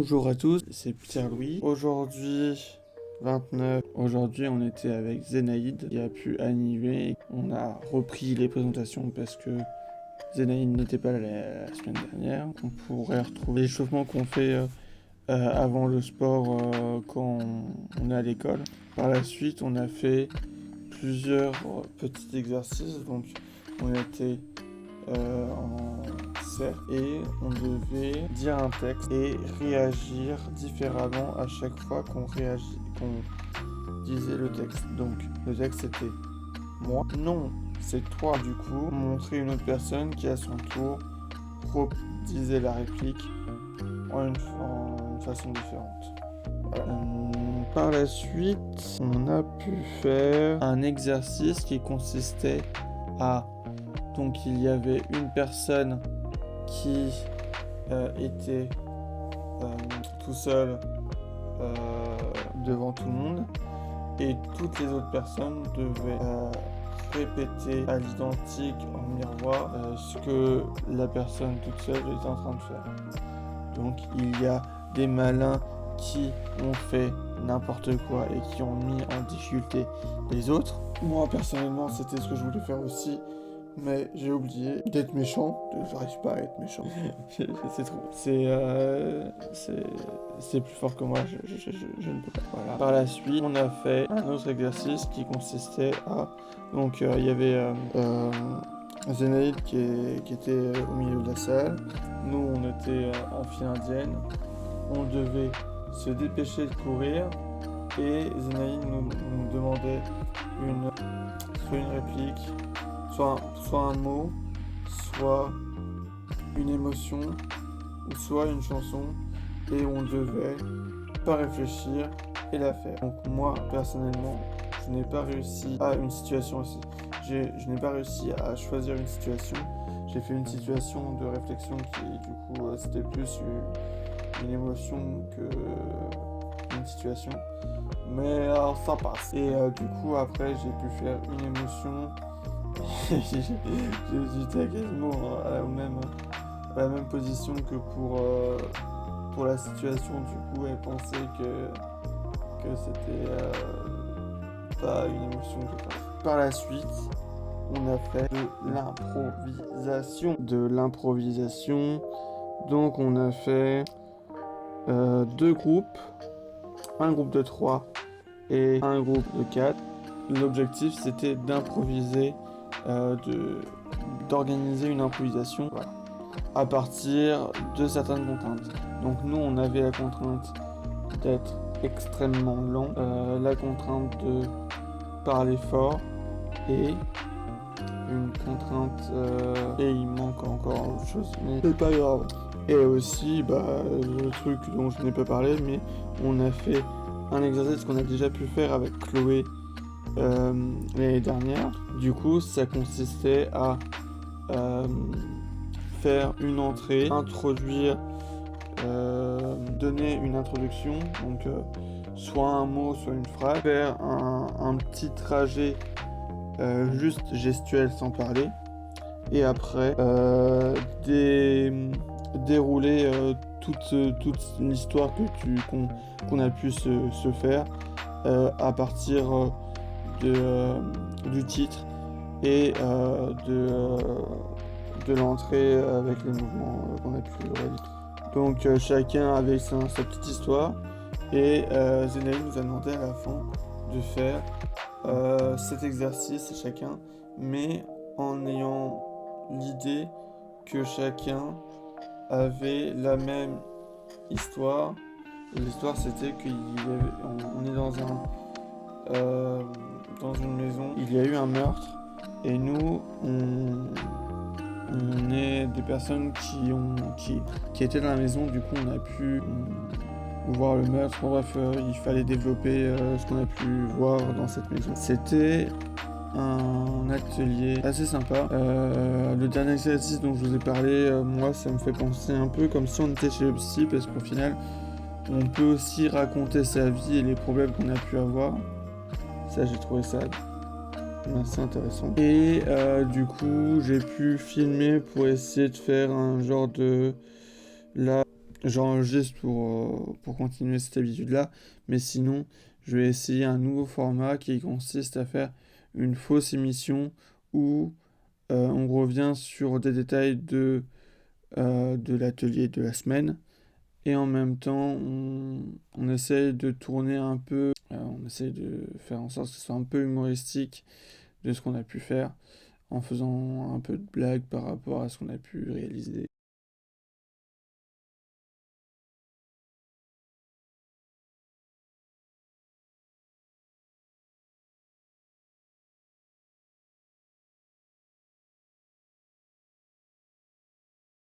Bonjour à tous, c'est Pierre-Louis. Aujourd'hui, 29, aujourd'hui on était avec Zenaïd qui a pu animer. On a repris les présentations parce que Zenaïd n'était pas là la semaine dernière. On pourrait retrouver l'échauffement qu'on fait avant le sport quand on est à l'école. Par la suite, on a fait plusieurs petits exercices. Donc on était en cercle et on devait dire un texte et réagir différemment à chaque fois qu'on disait le texte. Donc le texte c'était moi, non, c'est toi. Du coup, montrer une autre personne qui à son tour disait la réplique en une façon différente. Voilà. Par la suite, on a pu faire un exercice qui consistait à... Donc il y avait une personne qui était tout seul devant tout le monde et toutes les autres personnes devaient répéter à l'identique en miroir ce que la personne toute seule était en train de faire. Donc il y a des malins qui ont fait n'importe quoi et qui ont mis en difficulté les autres. Moi personnellement c'était ce que je voulais faire aussi, mais j'ai oublié d'être méchant. J'arrive pas à être méchant. C'est trop. C'est plus fort que moi. Je ne peux pas. Voilà. Par la suite, on a fait un autre exercice qui consistait à... Donc, il y avait Zenaïd qui était au milieu de la salle. Nous, on était en file indienne. On devait se dépêcher de courir. Et Zenaïd nous demandait soit une réplique, soit un mot, soit une émotion, ou soit une chanson, et on devait pas réfléchir et la faire. Donc moi, personnellement, je n'ai pas réussi à une situation aussi. Je n'ai pas réussi à choisir une situation. J'ai fait une situation de réflexion qui, du coup, c'était plus une émotion que une situation. Mais ça passe. Et du coup, après, j'ai pu faire une émotion. J'étais quasiment à la même position que pour la situation. Du coup, elle pensait que c'était pas une émotion que j'ai. Par la suite, on a fait de l'improvisation. Donc, on a fait deux groupes, un groupe de 3 et un groupe de 4. L'objectif, c'était d'improviser, d'organiser une improvisation, voilà, à partir de certaines contraintes. Donc nous, on avait la contrainte d'être extrêmement lent, la contrainte de parler fort et une contrainte... et il manque encore autre chose, mais c'est pas grave. Et aussi, le truc dont je n'ai pas parlé, mais on a fait un exercice qu'on a déjà pu faire avec Chloé l'année dernière. Du coup, ça consistait à faire une entrée, introduire, donner une introduction, donc soit un mot, soit une phrase, faire un petit trajet juste gestuel sans parler, et après dérouler toute l'histoire qu'on a pu se faire à partir du titre et de l'entrée avec les mouvements qu'on a pu réaliser. Donc chacun avait sa petite histoire et Zenaïd nous a demandé à la fin de faire cet exercice chacun, mais en ayant l'idée que chacun avait la même histoire. L'histoire c'était qu'on est dans une maison, il y a eu un meurtre et nous on est des personnes qui étaient dans la maison. Du coup on a pu voir le meurtre. Bref, il fallait développer ce qu'on a pu voir dans cette maison. C'était un atelier assez sympa. Le dernier exercice dont je vous ai parlé, moi ça me fait penser un peu comme si on était chez le psy, parce qu'au final on peut aussi raconter sa vie et les problèmes qu'on a pu avoir. Ça, j'ai trouvé ça assez intéressant. Et du coup j'ai pu filmer pour essayer de faire un genre de... Là, j'enregistre pour continuer cette habitude-là. Mais sinon, je vais essayer un nouveau format qui consiste à faire une fausse émission où on revient sur des détails de l'atelier de la semaine. Et en même temps, on essaye de tourner un peu, on essaye de faire en sorte que ce soit un peu humoristique de ce qu'on a pu faire, en faisant un peu de blague par rapport à ce qu'on a pu réaliser.